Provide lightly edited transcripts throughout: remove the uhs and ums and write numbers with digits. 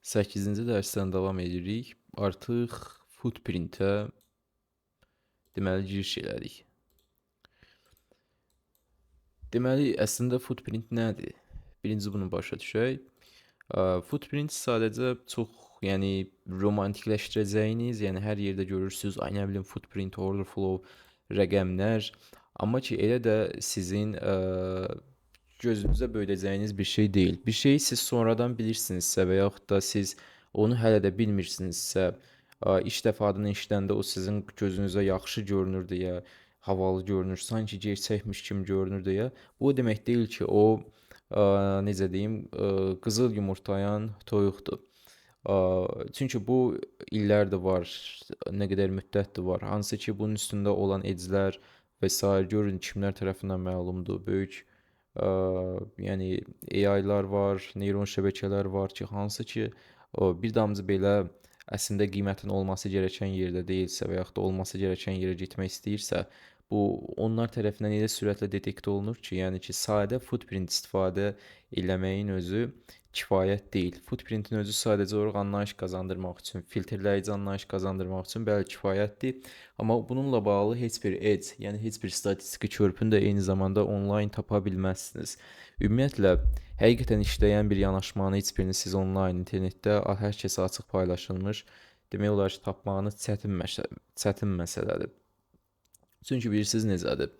8-ci dərsdən davam edirik. Artıq footprint-ə deməli giriş elədik. Deməli, əslində footprint nədir? Birinci bunu başa düşək. Footprint sadəcə çox, yəni romantikləşdirəcəyiniz, yəni hər yerdə görürsüz, ay nə bilim footprint, order flow, rəqəmlər, amma ki elə də sizin gözünüzə böyüdəcəyiniz bir şey deyil. Bir şeyi siz sonradan bilirsinizsə və yaxud da siz onu hələ də bilmirsinizsə, ilk dəfədən eşidəndə o sizin gözünüzə yaxşı görünür deyə, havalı görünür, sanki gerçəkmiş kimi görünür deyə, bu o demək deyil ki, o necə deyim, qızıl yumurtlayan toyuqdur. Çünki bu illərdir var, nə qədər müddətdir var. Hansı ki, bunun üstündə olan edclər və sair görün kimlər tərəfindən məlumdur. Böyük yəni AI-lar var, neyron şəbəkələr var ki, hansı ki, bir damcı belə əslində qiymətin olması gərəkən yerdə deyilsə və yaxud da olması gərəkən yerə getmək istəyirsə, bu onlar tərəfindən elə sürətlə detekt olunur ki, yəni ki, sadə footprint istifadə eləməyin özü kifayət deyil. Footprintin özü sadəcə olaraq anlayış qazandırmaq üçün, filtrləyici anlayış qazandırmaq üçün bəli kifayətdir. Amma bununla bağlı heç bir edge, yəni heç bir statistiki körpünü də eyni zamanda onlayn tapa bilməzsiniz. Ümumiyyətlə, həqiqətən işləyən bir yanaşmanı heç birini siz onlayn internetdə hər kəsə açıq paylaşılmış, demək olar ki, tapmağınız çətin məsələdir. Çünki bilirsiniz necədir?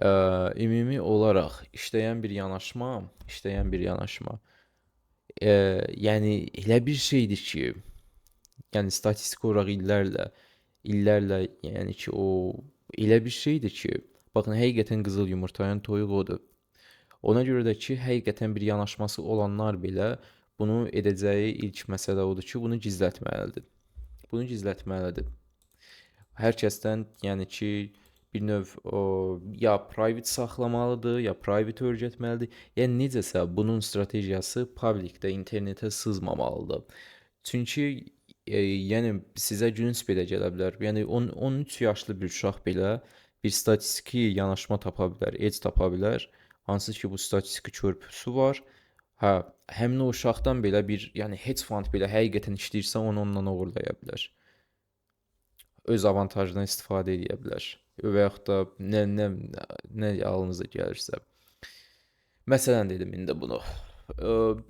Ümumi olaraq işləyən bir yanaşma, yəni elə bir şeydir ki, yəni statistik olaraq illərlə, yəni ki, o elə bir şeydir ki, baxın, həqiqətən qızıl yumurtlayan toyuq odur. Ona görə də ki, həqiqətən bir yanaşması olanlar belə bunu edəcəyi ilk məsələ odur ki, bunu gizlətməlidir. Hər kəsdən, yəni ki, bir növ ya private saxlamalıdır, ya private öyrətməlidir. Yəni necəsə bunun strategiyası publikdə, internetə sızmamalıdır. Çünki yəni sizə gülünc belə gələ bilər. Yəni 13 yaşlı bir uşaq belə bir statistiki yanaşma tapa bilər, edge tapa bilər. Hansı ki bu statistiki körpüsü var. Hə, həmin o uşaqdan belə bir, yəni hedge fund belə həqiqətən işləyirsə onu ondan oğurlaya bilər. Öz avantajından istifadə edə bilər. Və yaxud da nə halınıza gəlirsə. Məsələn dedim indi bunu.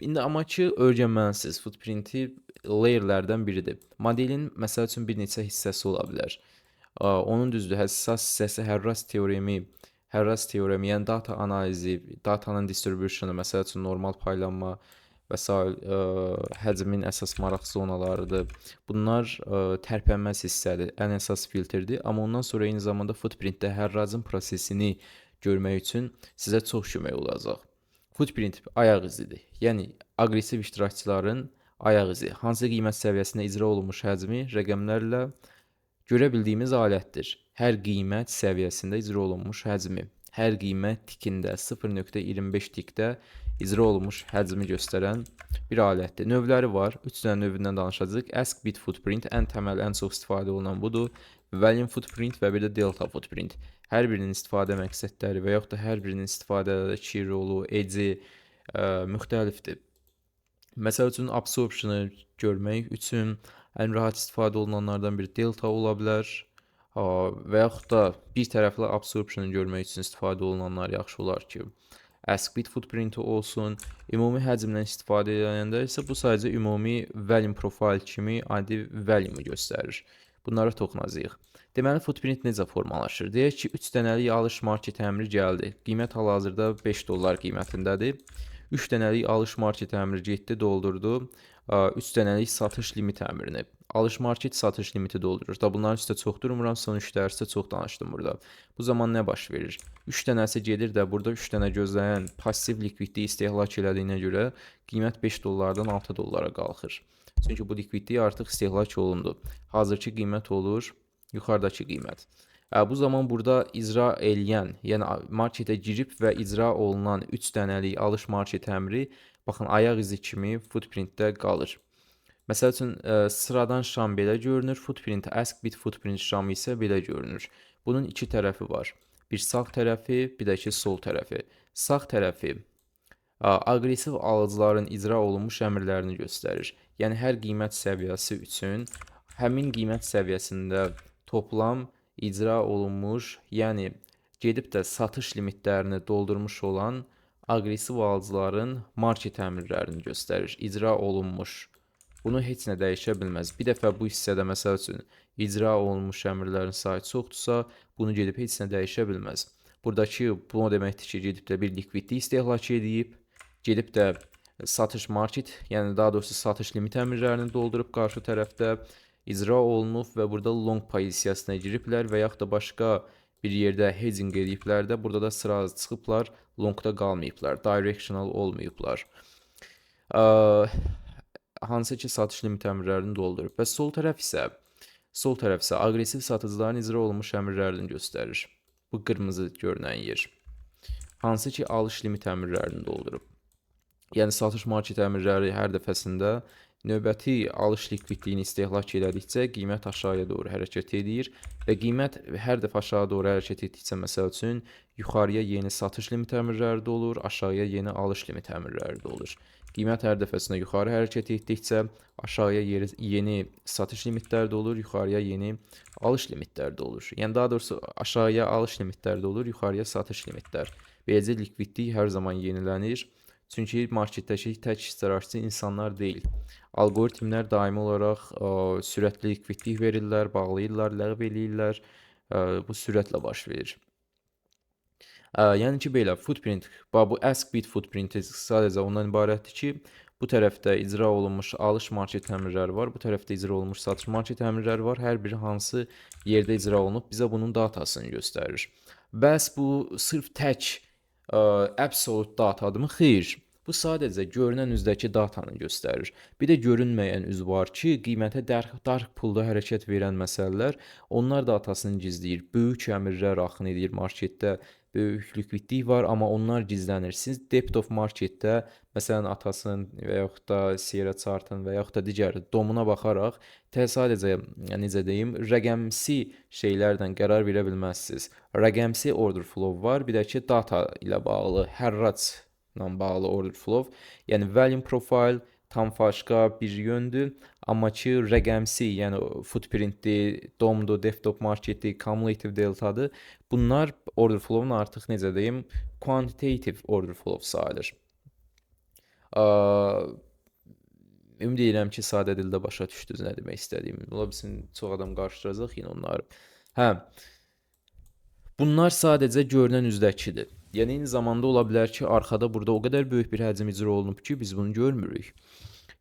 İndi amma ki, öyrənməlisiniz. Footprinti layerlərdən biridir. Modelin məsəl üçün bir neçə hissəsi ola bilər. Onun düzdür, həssas hissəsi Harras teoremi, yəni data analizi, datanın distributionu, məsəl üçün normal paylanma və s. Həcmin əsas maraq zonalarıdır. Bunlar tərpənməz hissədir, ən əsas filtrdir. Amma ondan sonra eyni zamanda footprintdə Harrazın prosesini görmək üçün sizə çox kömək olacaq. Footprint ayaq izidir. Yəni aqressiv iştirakçıların ayaq izi, hansı qiymət səviyyəsində icra olunmuş həcmi rəqəmlərlə görə bildiyimiz alətdir. Hər qiymət səviyyəsində icra olunmuş həcmi, hər qiymət tikində 0.25 tikdə icra olunmuş həcmi göstərən bir alətdir. Növləri var. 3 dənə növündən danışacağıq. Ask bit footprint ən təməl, ən çox istifadə olunan budur. Volume footprint və bir də delta footprint. Hər birinin istifadə məqsədləri və yaxud da hər birinin istifadədəki rolu, edci müxtəlifdir. Məsəl üçün absorptionu görmək üçün ən rahat istifadə olunanlardan biri delta ola bilər və yaxud da bir tərəfli absorptionu görmək üçün istifadə olunanlar yaxşı olar ki, ask bit footprinti olsun. Ümumi həcmdən istifadə edəndə isə bu sadəcə ümumi volume profile kimi adi volume göstərir. Bunlara toxunacağıq. Deməli, footprint necə formalaşır? Deyək ki, 3 dənəlik alış market əmri gəldi. Qiymət hal-hazırda $5 qiymətindədir. 3 dənəlik alış market əmri getdi, doldurdu. 3 dənəlik satış limit əmrini. Alış market satış limiti doldurur. Da bunların üstə çox durmuram, son 3 dərsdə çox danışdım burada. Bu zaman nə baş verir? 3 dənəsi gedir də burada 3 dənə gözləyən passiv likvidliyi istehlak elədiyinə görə qiymət $5-dan $6 qalxır. Çünki bu likvidlik artıq istehlak olundu. Hazırki qiymət olur yuxarıdakı qiymət. Bu zaman burada icra eləyən, yəni marketə girib və icra olunan 3 dənəlik alış market əmri, baxın, ayaq izi kimi footprintdə qalır. Məsəl üçün, sıradan şam belə görünür, footprint, ask bit footprint şamı isə belə görünür. Bunun iki tərəfi var. Bir sağ tərəfi, bir də ki, sol tərəfi. Sağ tərəfi Aqressiv alıcıların icra olunmuş əmrlərini göstərir. Yəni hər qiymət səviyyəsi üçün həmin qiymət səviyyəsində toplam icra olunmuş, yəni gedib də satış limitlərini doldurmuş olan aqressiv alıcıların market əmrlərini göstərir. İcra olunmuş. Bunu heç nə dəyişə bilməz. Bir dəfə bu hissədə məsəl üçün icra olunmuş əmrlərin sayı çoxdursa, bunu gedib heç nə dəyişə bilməz. Buradakı bu o deməkdir ki, gedib də bir likvidlik istehlak edib, gedib də satış market, yəni daha doğrusu satış limit əmrlərini doldurub qarşı tərəfdə icra olunub və burada long pozisiyasına giriblər və yaxud da başqa bir yerdə hedging ediblər də, burada da sıra çıxıblar, longda qalmayıblar, directional olmayıblar. Hansı ki satış limit əmrlərini doldurub və sol tərəf isə aqressiv satıcıların icra olunmuş əmrlərini göstərir. Bu qırmızı görünən yer. Hansı ki alış limit əmrlərini doldurub. Yəni satış market əmrləri hər dəfəsində növbəti alış likvidliyini istehlak elədikcə qiymət aşağıya doğru hərəkət edir və qiymət hər dəfə aşağı doğru hərəkət etdikcə məsəl üçün yuxarıya yeni satış limit əmrləri də olur, aşağıya yeni alış limit əmrləri də olur. Qiymət hər dəfəsində yuxarı hərəkət etdikcə aşağıya yeni satış limitləri də olur, yuxarıya yeni alış limitləri də olur. Yəni daha doğrusu aşağıya alış limitləri də olur, yuxarıya satış limitlər. Beləcə likvidlik hər zaman yenilənir. Çünki marketdəki tək iştirakçı insanlar deyil. Algoritmlər daimi olaraq sürətli likvidlik verirlər, bağlayırlar, ləğv eləyirlər. Bu sürətlə baş verir. Yəni ki, belə footprint, bu ask bid footprinti sadəcə ondan ibarətdir ki, bu tərəfdə icra olunmuş alış market əmrləri var, bu tərəfdə icra olunmuş satış market əmrləri var. Hər biri hansı yerdə icra olunub bizə bunun datasını göstərir. Bəs bu sırf tək absolute datadırmı? Xeyr. Bu sadəcə görünən üzdəki datanı göstərir. Bir də görünməyən üz var ki, qiymətə dark poolda hərəkət verən məsələlər, onlar datasını gizləyir. Böyük əmrlər axın edir marketdə, böyük likvidlik var, amma onlar gizlənir. Siz depth of marketdə, məsələn, atasının və yaxud da Sierra chartın və yaxud da digər domuna baxaraq sadəcə, necə deyim, rəqəmsi şeylərlə qərar verə bilməzsiniz. Rəqəmsi order flow var, bir də ki, data ilə bağlı, hərracla bağlı order flow, yəni volume profile tam başqa bir yöndür, amma ki rəqəmsi, yəni footprintdir, domdur, depth of marketdir, cumulative deltadır. Bunlar order flow'un artıq necə deyim, quantitative order flow sayılır. Ümid edirəm ki, sadə dildə başa düşdünüz nə demək istədiyimi. Ola bilsin, çox adam qarışdıracaq yenə onları. Bunlar sadəcə görünən üzdəkidir. Yəni, eyni zamanda ola bilər ki, arxada burada o qədər böyük bir həcm icra olunub ki, biz bunu görmürük.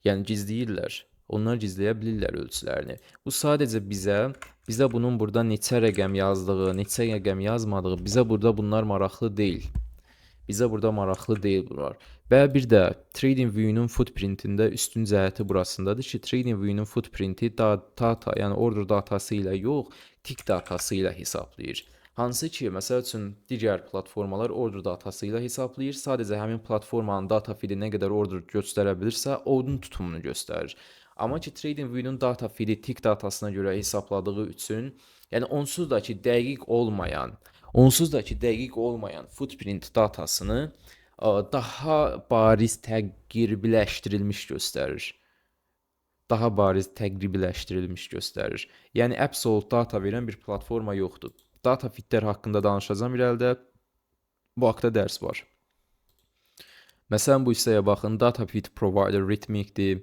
Yəni, gizləyirlər. Onlar gizləyə bilirlər ölçülərini. Bu sadəcə bizə bunun burada neçə rəqəm yazdığı, neçə rəqəm yazmadığı, bizə burada bunlar maraqlı deyil. Bizə burada maraqlı deyil bunlar. Və bir də TradingView-nun footprintində üstün cəhəti burasındadır ki, TradingView-nun footprinti data, yəni order datası ilə yox, tick datası ilə hesablayır. Hansı ki, məsəl üçün, digər platformalar order datası ilə hesablayır. Sadəcə həmin platformanın data feedi nə qədər order göstərə bilirsə, onun tutumunu göstərir. Amma ki, TradingView-nun data feedi tick datasına görə hesabladığı üçün, yəni onsuz da ki, dəqiq olmayan footprint datasını daha bariz təqribiləşdirilmiş göstərir. Yəni, absolute data verən bir platforma yoxdur. Data feedlər haqqında danışacağım irəlidə. Bu haqda dərs var. Məsələn, bu hissəyə baxın. Data feed provider Rhythmic'dir.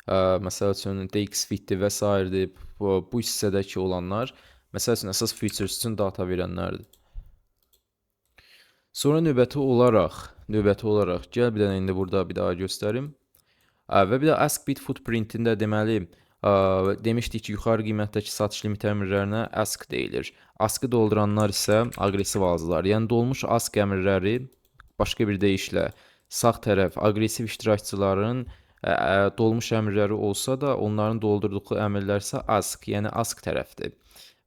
Məsəl üçün, DXFeed'dir və s. Bu hissədəki olanlar, məsəl üçün, əsas features üçün data verənlərdir. Sonra növbəti olaraq, gəl bir dənə indi burada bir daha göstərim. Və bir də ask bid footprintində deməli, demişdik ki, yuxarı qiymətdəki satış limit əmrlərinə ask deyilir. Askı dolduranlar isə aqressiv alıcılar. Yəni, dolmuş ask əmrləri, başqa bir deyişlə, sağ tərəf aqressiv iştirakçıların dolmuş əmrləri olsa da, onların doldurduğu əmrlər isə ask, yəni ask tərəfdir.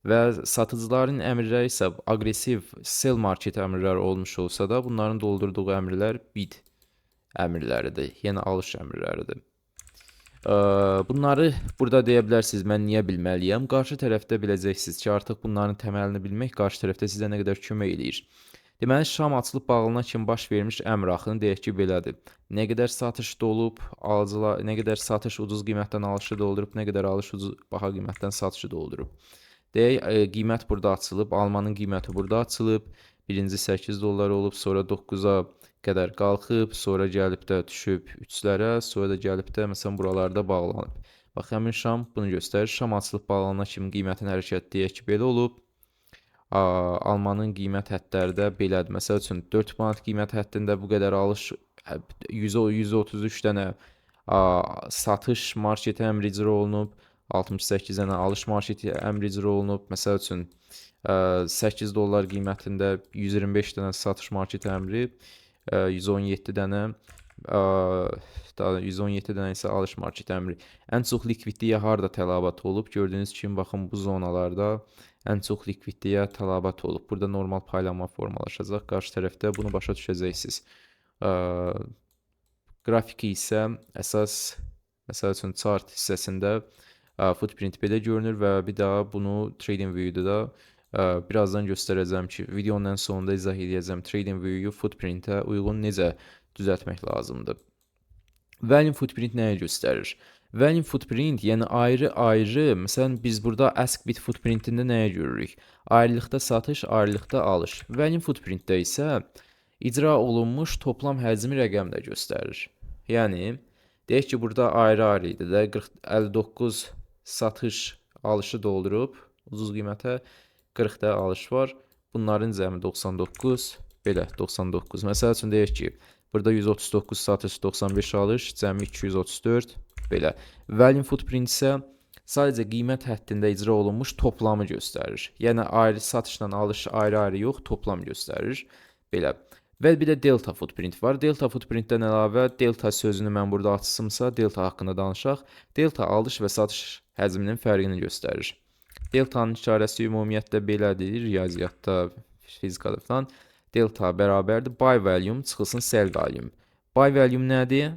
Və satıcıların əmrləri isə aqressiv sell market əmrləri olmuş olsa da, bunların doldurduğu əmrlər bid əmrləridir, yəni alış əmrləridir. Bunları burada deyə bilərsiniz, mən niyə bilməliyəm? Qarşı tərəfdə biləcəksiniz ki, artıq bunların təməlini bilmək qarşı tərəfdə sizə nə qədər kömək eləyir. Deməli, şam açılıb bağlana kimi baş vermiş əmr axını deyək ki, belədir. Nə qədər satışda olub, alıcılar nə qədər satış ucuz qiymətdən alışı doldurub, nə qədər alış ucuz baha qiymətdən satışı doldurub. Deyək, qiymət burada açılıb, almanın qiyməti burada açılıb. Birinci 8 dollar olub, sonra 9-a qədər qalxıb, sonra gəlib də düşüb 3-lərə, sonra da gəlib də məsələn buralarda bağlanıb. Bax, həmin şam bunu göstərir. Şam açılıb bağlanana kimi qiymətin hərəkəti deyək ki, belə olub. Almanın qiymət həddləri də belədir. Məsəl üçün 4 manat qiymət həddində bu qədər alış 133 dənə satış marşrutu əmri icra olunub, 68 dənə alış marşrutu əmri icra olunub. Məsəl üçün 8 dollar qiymətində 125 dənə satış marşrutu əmri, 117 dənə 117 dənə isə alış marşrutu əmri. Ən çox likvidliyə harda tələbat olub? Gördüyünüz kimi baxın bu zonalarda ən çox likvidliyə tələbat olub. Burada normal paylanma formalaşacaq. Qarşı tərəfdə bunu başa düşəcəksiniz. Qrafiki isə əsas, məsəl üçün chart hissəsində footprint belə görünür və bir daha bunu TradingView-da da birazdan göstərəcəm ki, videonun ən sonunda izah edəcəm TradingView-yu footprint-ə uyğun necə düzəltmək lazımdır. Value footprint nəyə göstərir? Value footprint, yəni ayrı-ayrı, məsələn biz burada ask bit footprintində nəyə görürük? Ayrılıqda satış, ayrılıqda alış. Value footprintdə isə icra olunmuş toplam həcmi rəqəmlə göstərir. Yəni, deyək ki, burada ayrı-ayrı idi də, 59 satış alışı doldurub, ucuz qiymətə 40 da alış var. Bunların cəmi 99, belə 99. Məsəl üçün deyək ki, burada 139 satış, 95 alış, cəmi 234, belə. Value footprint isə sadəcə qiymət həddində icra olunmuş toplamı göstərir. Yəni, ayrı satışla alış ayrı-ayrı yox, toplam göstərir. Belə. Və bir də delta footprint var. Delta footprintdən əlavə delta sözünü mən burada açsımsa, delta haqqında danışaq. Delta alış və satış həcminin fərqini göstərir. Deltanın işarəsi ümumiyyətlə belədir, riyaziyyatda, fizikada falan. Delta bərabərdir buy volume çıxılsın sell volume. Buy volume nədir?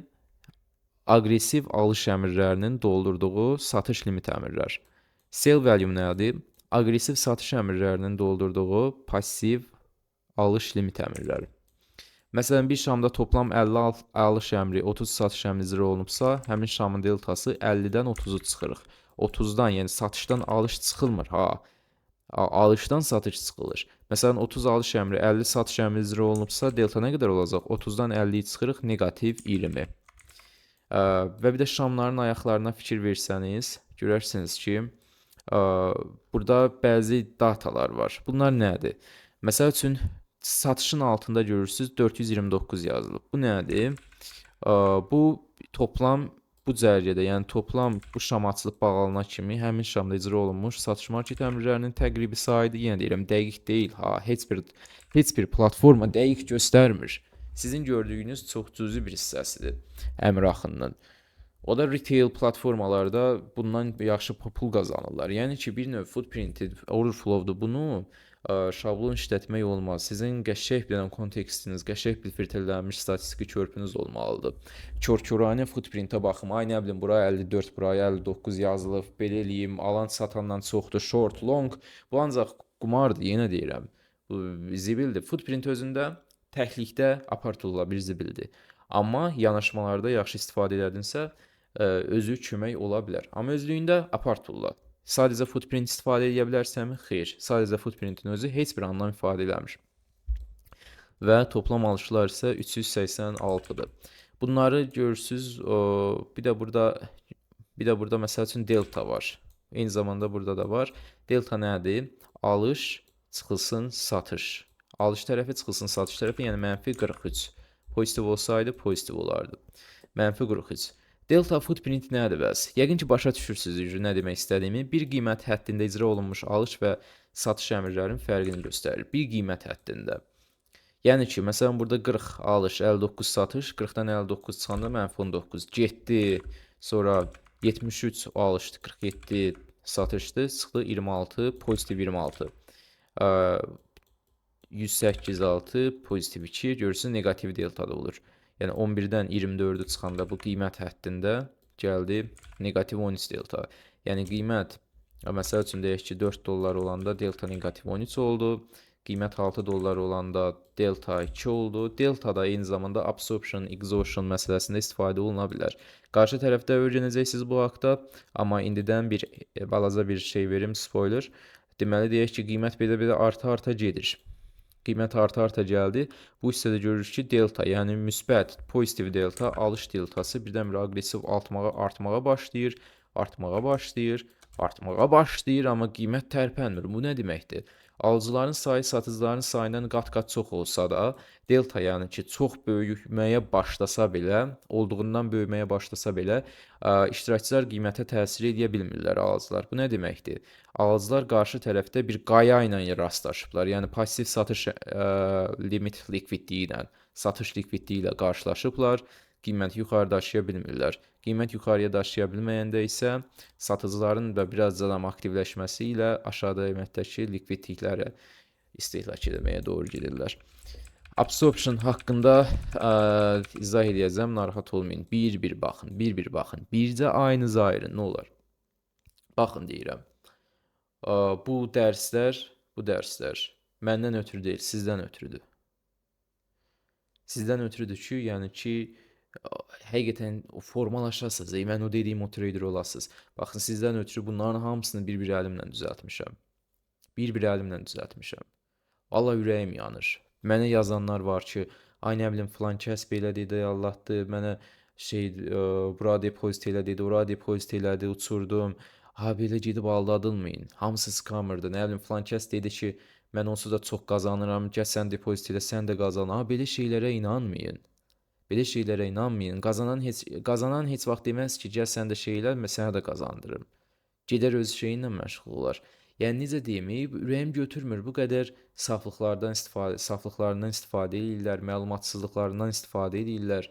Aqressiv alış əmrlərinin doldurduğu satış limit əmrlər. Sell volume nədir? Aqressiv satış əmrlərinin doldurduğu passiv alış limit əmrləri. Məsələn, bir şamda toplam 50 alış əmri, 30 satış əmri icra olunubsa, həmin şamın deltası 50-dən 30-u çıxırıq. 30-dan, yəni satışdan alış çıxılmır, alışdan satış çıxılır. Məsələn, 30 alış əmri, 50 satış əmri icra olunubsa, delta nə qədər olacaq? 30-dan 50-yi çıxırıq, negativ 20. Və bir də şamların ayaqlarına fikir versəniz, görərsiniz ki, burada bəzi datalar var. Bunlar nədir? Məsəl üçün, satışın altında görürsünüz 429 yazılıb. Bu nədir? Bu toplam bu cərgədə, yəni toplam bu şam açılıb bağlanana kimi həmin şamda icra olunmuş satış market əmrlərinin təqribi sayıdır. Yenə deyirəm, dəqiq deyil. Heç bir platforma dəqiq göstərmir. Sizin gördüyünüz çox cüzi bir hissəsidir əmr axınının. O da retail platformalarda bundan yaxşı pul qazanırlar. Yəni ki, bir növ footprinted, order flow-dur. Bunu şablon işlətmək olmaz. Sizin qəşəng bir kontekstiniz, qəşəng bir filtrlənmiş statistiki körpünüz olmalıdır. Kör-körənə footprintə baxım. Ay nə bilim, bura 54, buraya 59 yazılıb, belə eləyim, alan satandan çoxdur, short, long. Bu ancaq qumardır, yenə deyirəm. Bu zibildir. Footprint özündə təklikdə apartula bir zibildir. Amma yanaşmalarda yaxşı istifadə edədinsə, özü kömək ola bilər. Amma özlüyündə apartula. Sadəcə footprint istifadə edə bilərsənmi? Xeyr. Sadəcə footprintin özü heç bir anlam ifadə eləmir. Və toplam alışlar isə 386-dır. Bunları görürsüz, bir də burada məsəl üçün delta var. Eyni zamanda burada da var. Delta nədir? Alış çıxılsın satış. Alış tərəfi çıxılsın satış tərəfi, yəni mənfi 43. Pozitiv olsaydı pozitiv olardı. Mənfi 43. Delta footprint nədir bəs? Yəqin ki, başa düşürsünüz nə demək istədiyimi. Bir qiymət həddində icra olunmuş alış və satış əmrlərinin fərqini göstərir. Bir qiymət həddində. Yəni ki, məsələn, burada 40 alış, 59 satış, 40-dan 59 çıxanda mənfi 19. Getdi, sonra 73 alışdı, 47 satışdı, çıxdı 26, pozitiv 26. 108, 6, pozitiv 2, görürsünüz, negativ deltada olur. Yəni 11-dən 24-ü çıxanda bu qiymət həddində gəldi negativ 13 delta. Yəni qiymət, məsəl üçün deyək ki, 4 dollar olanda delta negativ 13 oldu. qiymət 6 dollar olanda delta 2 oldu. Delta da eyni zamanda absorption, exhaustion məsələsində istifadə oluna bilər. Qarşı tərəfdə öyrənəcəksiniz bu haqda, amma indidən bir balaca bir şey verim, spoiler. Deməli deyək ki, qiymət belə-belə arta-arta gedir. Qiymət arta-arta gəldi. Bu hissədə görürük ki, delta, yəni müsbət, pozitiv delta, alış deltası birdən-birə aqressiv artmağa başlayır, artmağa başlayır, amma qiymət tərpənmir. Bu nə deməkdir? Alıcıların sayı satıcıların sayından qat-qat çox olsa da, delta, yəni ki, çox böyüməyə başlasa belə, olduğundan böyüməyə başlasa belə, iştirakçılar qiymətə təsir edə bilmirlər alıcılar. Bu nə deməkdir? Alıcılar qarşı tərəfdə bir qaya ilə rastlaşıblar. Yəni pasiv satış limit likvidliyi ilə, satış likvidliyi ilə qarşılaşıblar. Qiyməti yuxarı daşıya bilmirlər. Qiymət yuxarıya daşıya bilməyəndə isə satıcıların da biraz adam aktivləşməsi ilə aşağıda qiymətdəki likvidlikləri istehlak etməyə doğru gedirlər. Absorption haqqında izah edəcəm, narahat olmayın. Bir-bir baxın, bir-bir baxın. Bircə ayınızı ayırın, nə olar? Baxın deyirəm. Bu dərslər məndən ötürü deyil, sizdən ötürüdür. Sizdən ötürüdür ki, yəni ki, həqiqətən formalaşasınız, mən o dediyim o trader olasınız. Baxın, sizdən ötürü bunların hamısını bir-bir əlimlə düzəltmişəm. Bir-bir əlimlə düzəltmişəm. Valla ürəyim yanır. Mənə yazanlar var ki, ay nə bilim filan kəs belə dedi, Allahdır, mənə bura depozit elədi, ora depozit elədi, uçurdum. Ha belə gedib aldadılmayın. Hamısı scammerdır. Nə bilim filan kəs dedi ki, mən onsuz da çox qazanıram, gəl sən depozit elə, sən də qazan. Ha belə şeylərə inanmayın. Belə şeylərə inanmayın. Qazanan heç vaxt deməz ki, gəl sən də şey elə, mən sənə də qazandırım. Gedər öz şeyinlə məşğul olar. Yəni necə deyim, ürəyim götürmür. Bu qədər saflıqlarından istifadə edirlər, məlumatsızlıqlarından istifadə edirlər.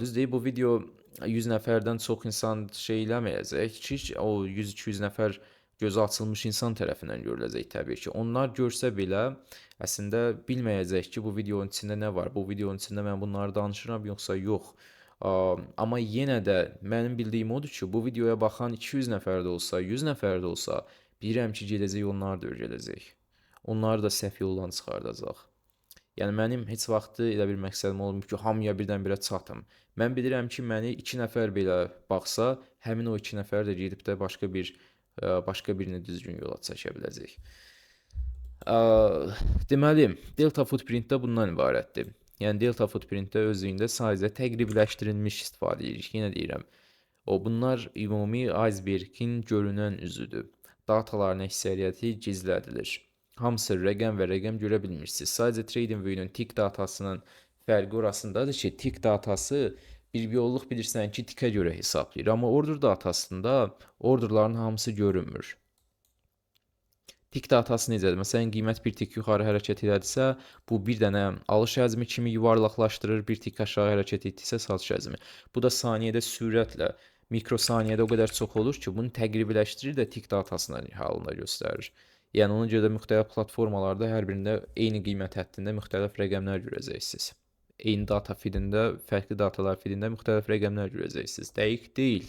Düz deyib, bu video 100 nəfərdən çox insan şey eləməyəcək ki, o 100-200 nəfər gözü açılmış insan tərəfindən görüləcək təbii ki. Onlar görsə belə, əslində bilməyəcək ki, bu videonun içində nə var, bu videonun içində mən bunları danışıram, yoxsa yox. Amma yenə də mənim bildiyim odur ki, bu videoya baxan 200 nəfər də olsa, 100 nəfər də olsa, bilirəm ki, gedəcək onlar da öyrədəcək. Onları da səhv yoldan çıxardacaq. Yəni mənim heç vaxtı elə bir məqsədim olmur ki, hamıya birdən-birə çatım. Mən bilirəm ki, məni 2 nəfər belə baxsa, həmin o 2 nəfər də gedib də başqa birini düzgün yola çəkə biləcək. Deməli, delta footprint də bundan ibarətdir. Yəni delta footprintdə özlüyündə sadəcə təqribləşdirilmiş istifadə edirik. Yenə deyirəm, bunlar ümumi icebergin görünən üzüdür. Dataların əksəriyyəti gizlədilir. Hamısı rəqəm və rəqəm görə bilmirsiniz. Sadəcə TradingView-nun tick datasının fərqi orasındadır ki, tick datası bir yolluq bilirsən ki, tikə görə hesablayır. Amma order datasında orderların hamısı görünmür. Tick datası necədir? Məsələn, qiymət bir tik yuxarı hərəkət edirsə, bu bir dənə alış həcmi kimi yuvarlaqlaşdırır, bir tik aşağı hərəkət etdirsə satış həcmi. Bu da saniyədə sürətlə, mikrosaniyədə o qədər çox olur ki, bunu təqribləşdirir də tick datasına halında göstərir. Yəni ona görə də müxtəlif platformalarda hər birində eyni qiymət həddində müxtəlif rəqəmlər görəcəksiniz. Eyni data feedində, fərqli datalar feedində müxtəlif rəqəmlər görəcəksiniz. Dəqiq deyil.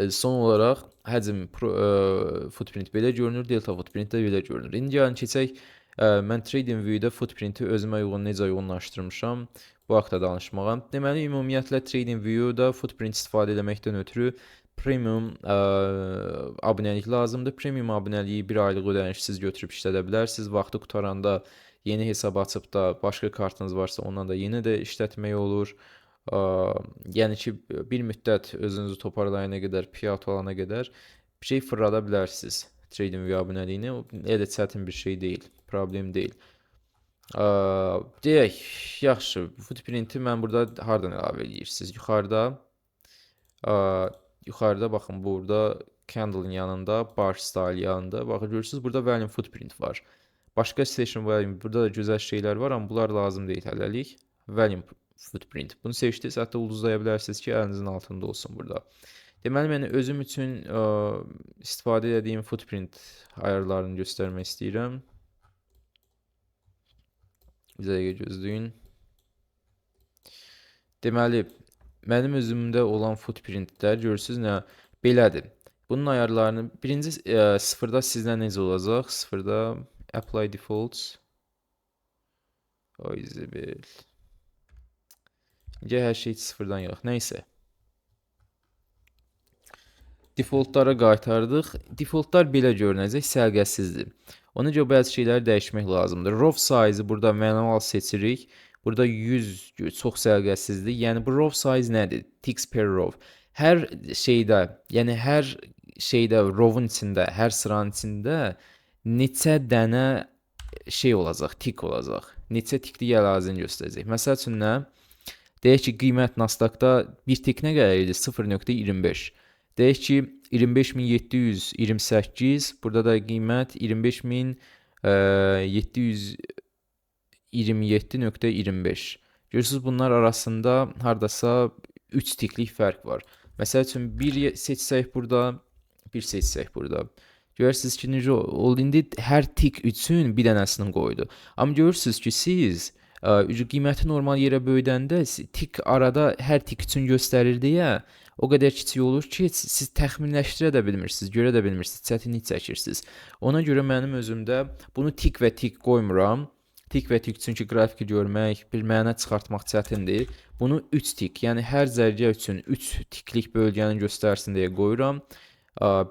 Son olaraq həcm footprint belə görünür, delta footprint də belə görünür. İndi gəlin keçək, mən TradingView-də footprinti özümə uyğun necə uyğunlaşdırmışam bu haqda danışmağa. Deməli, ümumiyyətlə TradingView-da footprint istifadə etməkdən ötürü premium abunəlik lazımdır. Premium abunəliyi bir aylıq ödənişsiz götürüb işlədə bilərsiniz. Vaxtı qutaranda yeni hesab açıb da başqa kartınız varsa ondan da yenə də işlətmək olur. Yəni ki, bir müddət özünüzü toparlayana qədər, piyat olana qədər bir şey fırlada bilərsiniz TradingView abunəliyini. Elə çətin bir şey deyil, problem deyil. Deyək, yaxşı, footprinti mən burada hardan əlavə edirsiniz? Yuxarıda baxın, burada candle-ın yanında, bar style yanında, baxın, görürsünüz, burada volume footprint var. Başqa session volume, burada da gözəl şeylər var, amma bunlar lazım deyil hələlik. Volume footprint. Bunu seçdiniz, hətta ulduzlaya bilərsiniz ki, əlinizin altında olsun burada. Deməli, mən özüm üçün istifadə edədiyim footprint ayarlarını göstərmək istəyirəm. Bir dəqiqə gözləyin. Deməli, mənim özümdə olan footprintlər görürsünüz nə? Belədir. Bunun ayarlarını birinci sıfırda sizdə necə olacaq? Sıfırda apply defaults. O Isabel. İncə hər şey sıfırdan yox. Nəysə. Defaultlara qaytardıq. Defaultlar belə görünəcək, səliqəsizdir. Ona görə bəzi şeyləri dəyişmək lazımdır. Row size burada manual seçirik. Burada 100 çox səliqəsizdir. Yəni bu row size nədir? Ticks per row. Hər şeydə, yəni hər şeydə rowun içində, hər sıranın içində neçə dənə şey olacaq, tik olacaq. Neçə tikli gəlazini göstərəcək. Məsəl üçün nə? Deyək ki, qiymət Nasdaqda bir tik nə qədər idi? 0.25. Deyək ki, 25.728, burada da qiymət 25.727.25. Görürsünüz, bunlar arasında hardasa 3 tiklik fərq var. Məsəl üçün, bir seçsək burada, bir seçsək burada. Görürsünüz ki, necə oldu? İndi hər tik üçün bir dənəsini qoydu. Amma görürsünüz ki, siz qiyməti normal yerə böyüdəndə tik arada hər tik üçün göstərir deyə o qədər kiçik olur ki, siz təxminləşdirə də bilmirsiniz, görə də bilmirsiniz, çətinlik çəkirsiniz. Ona görə mənim özümdə bunu tik və tik qoymuram. Tik və tik çünki qrafiki görmək, bir mənə çıxartmaq çətindir. Bunu 3 tik, yəni hər zərgə üçün 3 tiklik bölgəni göstərsin deyə qoyuram.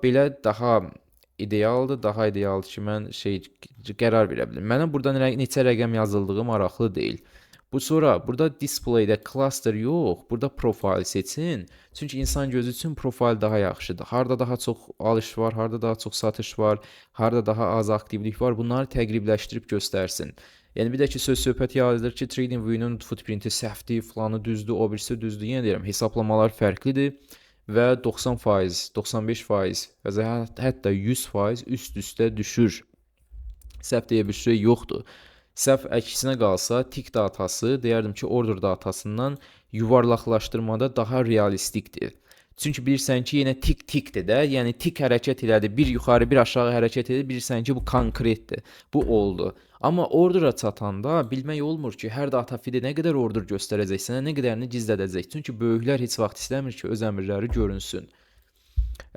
Belə daha idealdır, daha idealdır ki, mən qərar verə bilim. Mənə burada neçə rəqəm yazıldığı maraqlı deyil. Bu sonra burada displaydə cluster yox, burada profile seçin. Çünki insan gözü üçün profil daha yaxşıdır. Harda daha çox alış var, harda daha çox satış var, harda daha az aktivlik var, bunları təqribləşdirib göstərsin. Yəni bir də ki, söz-söhbət yazılır ki, TradingView-nun footprinti səhvdir, filanı düzdür, o birisi düzdür. Yenə deyirəm, hesablamalar fərqlidir və 90%, 95% və hətta 100% üst-üstə düşür. Səhv deyə bir şey yoxdur. Səhv əksinə qalsa, tik datası, deyərdim ki, order datasından yuvarlaqlaşdırmada daha realistikdir. Çünki bilirsən ki, yenə tik-tikdir də, yəni tik hərəkət elədi, bir yuxarı, bir aşağı hərəkət edir, bilirsən ki, bu konkretdir, bu oldu. Amma ordera çatanda bilmək olmur ki, hər data feed nə qədər order göstərəcək sənə, nə qədərini gizlədəcək. Çünki böyüklər heç vaxt istəmir ki, öz əmrləri görünsün.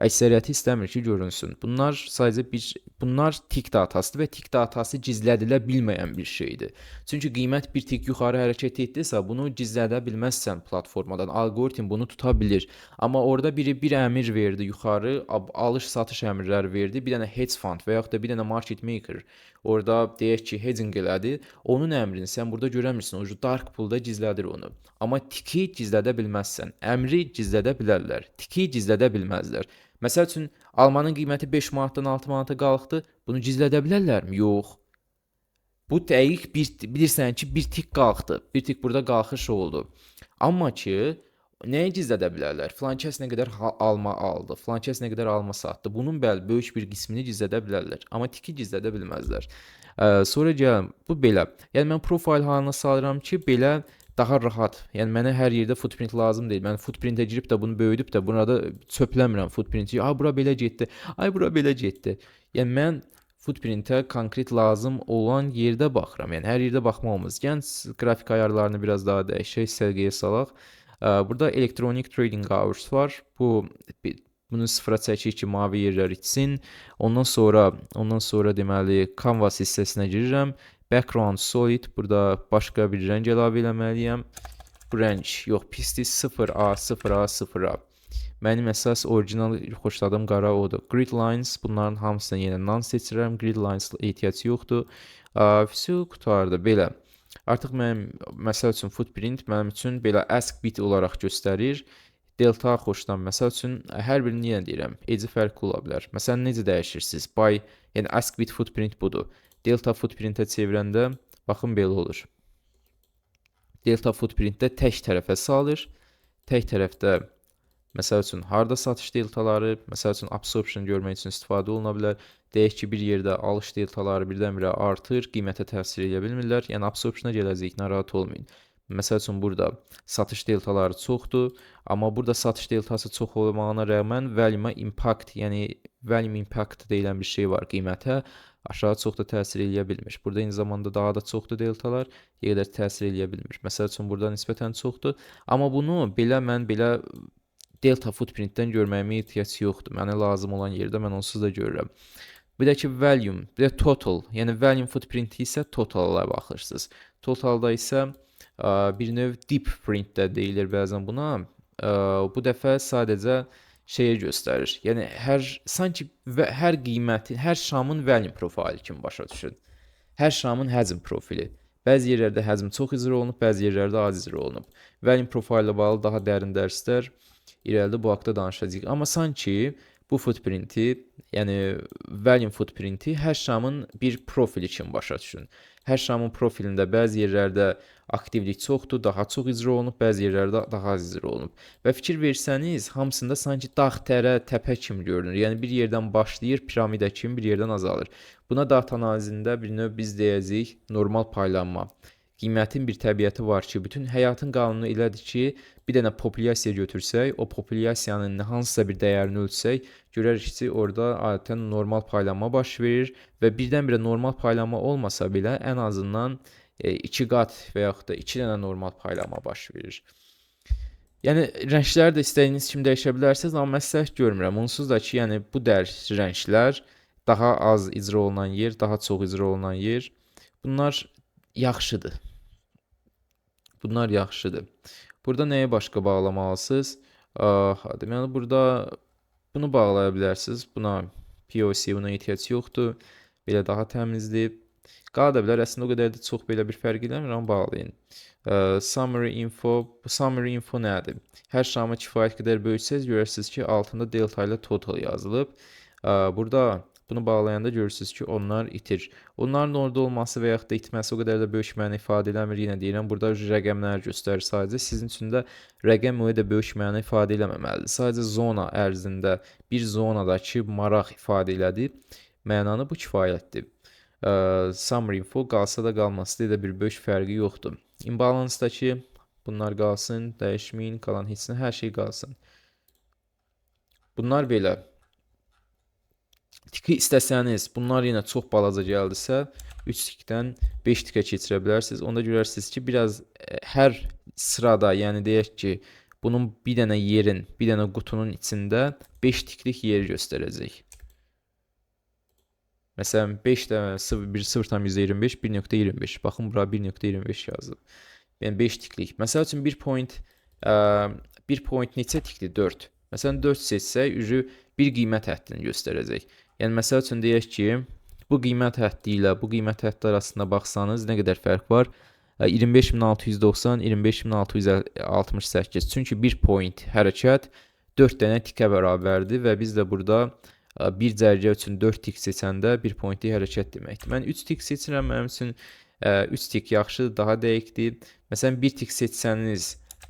Əksəriyyəti istəmir ki, görünsün. Bunlar tik datasıdır və tik datası gizlədilə bilməyən bir şeydir. Çünki qiymət bir tik yuxarı hərəkət etdisə, bunu gizlədə bilməzsən platformadan. Algoritm bunu tuta bilir. Amma orada biri bir əmr verdi yuxarı, alış-satış əmrləri verdi, bir dənə hedge fund və yaxud da bir dənə market maker. Orada deyək ki, hedging elədi. Onun əmrini sən burada görəmirsən. O dark poolda gizlədir onu. Amma tiki gizlədə bilməzsən. Əmri gizlədə bilərlər. Tiki gizlədə bilməzlər. Məsəl üçün, almanın qiyməti 5 manatdan 6 manata qalxdı. Bunu gizlədə bilərlərmi? Yox. Bu dəqiq bilirsən ki, bir tik qalxdı. Bir tik burada qalxış oldu. Amma ki, nəyi gizlədə bilərlər? Filan kəs nə qədər alma aldı, filan kəs nə qədər alma satdı. Bunun bəli, böyük bir qismini gizlədə bilərlər. Amma tiki gizlədə bilməzlər. Sonra gəlin, bu belə. Yəni, mən profil halına salıram ki, belə daha rahat. Yəni mənə hər yerdə footprint lazım deyil. Mən footprintə girib də bunu böyüdüb də burada çöpləmirəm footprinti. Ay bura belə getdi. Ay bura belə getdi. Yəni mən footprintə konkret lazım olan yerdə baxıram. Yəni hər yerdə baxmaq olmaz. Gəl qrafik ayarlarını biraz daha dəyişək, səliqəyə salaq. Burada electronic trading hours var. Bunu sıfıra çəkir ki, mavi yerlər içsin. Ondan sonra deməli canvas hissəsinə girirəm. Background solid, burada başqa bir rəng əlavə eləməliyəm. Bu rəng yox, pisdir, 0A, 0A, 0A. Mənim əsas orijinal xoşladığım qara odur. Grid lines, bunların hamısını yenə non seçirəm. Grid lines ehtiyac yoxdur. Все, qutardı, belə. Artıq mənim, məsəl üçün, footprint mənim üçün belə ask bit olaraq göstərir. Delta xoşdan, məsəl üçün, hər birini yenə deyirəm. Eci fərqli ola bilər. Məsələn, necə dəyişirsiniz? Yəni ask bit footprint budur. Delta footprintə çevirəndə, baxın, belə olur. Delta footprintdə tək tərəfə salır. Tək tərəfdə, məsəl üçün, harda satış deltaları, məsəl üçün, absorption görmək üçün istifadə oluna bilər. Deyək ki, bir yerdə alış deltaları birdən-birə artır, qiymətə təsir edə bilmirlər. Yəni, absorptiona gələcək, narahat olmayın. Məsəl üçün, burada satış deltaları çoxdur, amma burada satış deltası çox olmağına rəğmən volume impact, yəni volume impact deyilən bir şey var qiymətə. Aşağı çox da təsir eləyə bilmir. Burada eyni zamanda daha da çoxdur deltalar, qədər təsir eləyə bilmir. Məsəl üçün, burada nisbətən çoxdur. Amma bunu mən belə delta footprintdən görməyimə ehtiyac yoxdur. Mənə lazım olan yerdə mən onsuz da görürəm. Bir də ki volume, bir də total. Yəni volume footprinti isə totala baxırsınız. Totalda isə bir növ deep print də deyilir bəzən buna. Bu dəfə sadəcə şeyə göstərir. Yəni sanki hər qiyməti, hər şamın volume profili kimi başa düşün. Hər şamın həcm profili. Bəzi yerlərdə həcm çox icra olunub, bəzi yerlərdə az icra olunub. Volume profili ilə bağlı daha dərin dərslər irəlidə bu haqda danışacağıq. Amma sanki bu footprinti, yəni volume footprinti hər şamın bir profili kimi başa düşün. Hər şamın profilində bəzi yerlərdə aktivlik çoxdur, daha çox icra olunub, bəzi yerlərdə daha az icra olunub. Və fikir versəniz, hamısında sanki dağ, tərə, təpə kimi görünür. Yəni bir yerdən başlayır, piramida kimi bir yerdən azalır. Buna data analizində bir növ biz deyəcəyik normal paylanma. Qiymətin bir təbiəti var ki, bütün həyatın qanunu elədir ki, bir dənə populyasiya götürsək, o populyasiyanın hansısa bir dəyərini ölçsək, görərik ki, orada adətən normal paylanma baş verir və birdən-birə normal paylanma olmasa belə ən azından 2 qat və yaxud da 2 dənə normal paylanma baş verir. Yəni rəngləri də istədiyiniz kimi dəyişə bilərsiniz, amma məsləhət görmürəm. Onsuz da ki, yəni bu rənglər daha az icra olunan yer, daha çox icra olunan yer, bunlar yaxşıdır. Bunlar yaxşıdır. Burada nəyə başqa bağlamalısınız? Deməli, burada bunu bağlaya bilərsiniz. Buna POC, buna ehtiyac yoxdur. Belə daha təmizdir. Qala da bilər, əslində o qədər də çox belə bir fərq eləmir, amma bağlayın. Summary info nədir? Hər şamı kifayət qədər böyütsəz, görərsiniz ki, altında delta ilə total yazılıb. Burada bunu bağlayanda görürsünüz ki, onlar itir. Onların orada olması və yaxud da itməsi o qədər də böyük məna ifadə eləmir. Yenə deyirəm, burada rəqəmlər göstərir sadəcə. Sizin üçün də rəqəm o da böyük məna ifadə eləməməlidir. Sadəcə zona ərzində bir zonadakı maraq ifadə elədi. Mənanı bu kifayətdir. Summary info qalsa da qalması da bir böyük fərqi yoxdur. Imbalance-dakı bunlar qalsın, dəyişməyin, qalan heç nə, hər şey qalsın. Bunlar belə. Tiki istəsəniz, bunlar yenə çox balaca gəldisə, 3 tikdən 5 tikə keçirə bilərsiniz. Onda görərsiniz ki, biraz hər sırada, yəni deyək ki, bunun bir dənə yerin, bir dənə qutunun içində 5 tiklik yeri göstərəcək. Məsələn, 5 dənə 0,25, 1,25. Baxın, bura 1,25 yazılıb. Yəni 5 tiklik. Məsəl üçün bir point neçə tikdir? 4. Məsələn, 4 seçsək, bir qiymət həddini göstərəcək. Yəni, məsəl üçün deyək ki, bu qiymət həddi ilə bu qiymət həddi arasında baxsanız nə qədər fərq var? 25.690, 25.668. Çünki bir point hərəkət 4 dənə tikə bərabərdir və biz də burada bir cərgə üçün 4 tik seçəndə bir pointli hərəkət deməkdir. Mən 3 tik seçirəm, mənim üçün 3 tik yaxşıdır, daha dəqiqdir. Məsələn, 1 tik seçsəniz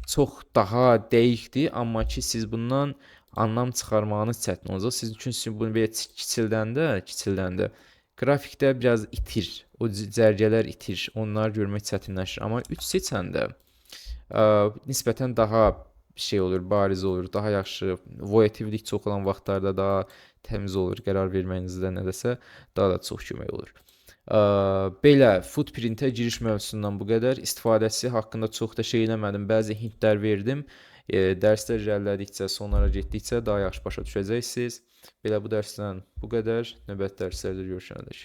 çox daha dəqiqdir, amma ki, siz bundan anlam çıxarmağınız çətin olacaq. Sizin üçün bunu belə kiçildəndə qrafikdə biraz itir. O cərgələr itir. Onları görmək çətinləşir. Amma 3 seçəndə nisbətən daha şey olur, bariz olur, daha yaxşı. Voyativlik çox olan vaxtlarda daha təmiz olur. Qərar verməyinizdə nədəsə daha da çox kömək olur. Belə footprintə giriş mövzusundan bu qədər. İstifadəsi haqqında çox da şey eləmədim. Bəzi hintlər verdim. Dərslər irəlilədikcə, sonlara getdikcə daha yaxşı başa düşəcəksiniz. Belə bu dərsdən bu qədər. Növbəti dərslərdə görüşənədək.